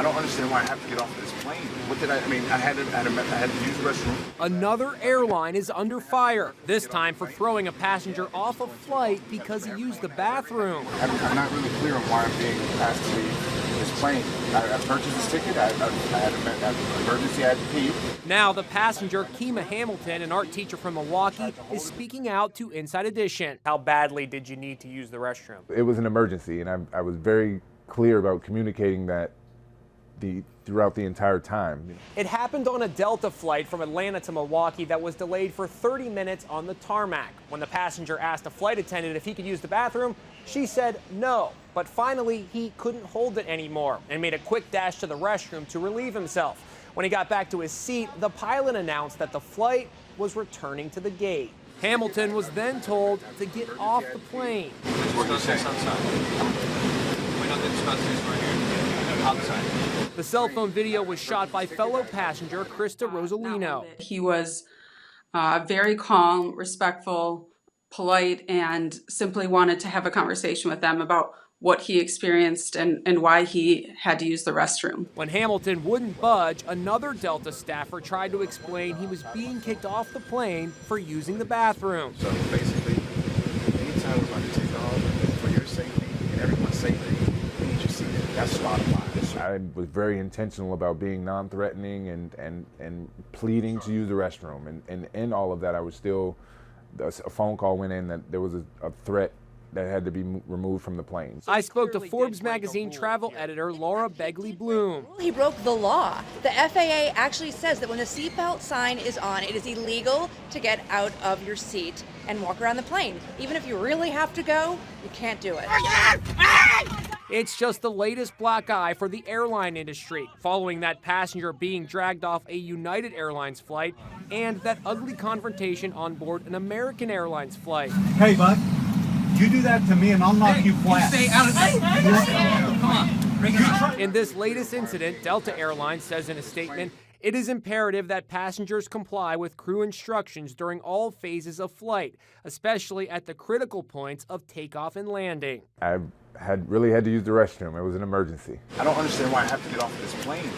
don't understand why I have to get off of this plane. What did I mean, I had to use the restroom. Another airline is under fire, this time for throwing a passenger off a flight because he used the bathroom. I'm not really clear on why I'm being asked to leave this plane. I purchased this ticket, I had an emergency, I had to pee. Now the passenger, Kima Hamilton, an art teacher from Milwaukee, is speaking out to Inside Edition. How badly did you need to use the restroom? It was an emergency, and I was very clear about communicating that throughout the entire time. It happened on a Delta flight from Atlanta to Milwaukee that was delayed for 30 minutes on the tarmac. When the passenger asked a flight attendant if he could use the bathroom, she said no. But finally, he couldn't hold it anymore and made a quick dash to the restroom to relieve himself. When he got back to his seat, the pilot announced that the flight was returning to the gate. Hamilton was then told to get off the plane. The cell phone video was shot by fellow passenger Krista Rosalino. He was very calm, respectful, polite, and simply wanted to have a conversation with them about what he experienced and why he had to use the restroom. When Hamilton wouldn't budge, another Delta staffer tried to explain he was being kicked off the plane for using the bathroom. So basically, anytime we're going to take off, for your safety and everyone's safety, we need your seat. That's the bottom line. I was very intentional about being non-threatening and pleading to use the restroom. And in all of that, I was still, a phone call went in that there was a threat that had to be removed from the plane. I spoke to Forbes magazine travel editor Laura Begley Bloom. He broke the law. The FAA actually says that when the seatbelt sign is on, it is illegal to get out of your seat and walk around the plane. Even if you really have to go, you can't do it. It's just the latest black eye for the airline industry, following that passenger being dragged off a United Airlines flight and that ugly confrontation on board an American Airlines flight. Hey, bud. You do that to me and I'll knock you flat. Stay out of this. Come on, bring it on. In this latest incident, Delta Airlines says in a statement, it is imperative that passengers comply with crew instructions during all phases of flight, especially at the critical points of takeoff and landing. I really had to use the restroom. It was an emergency. I don't understand why I have to get off of this plane.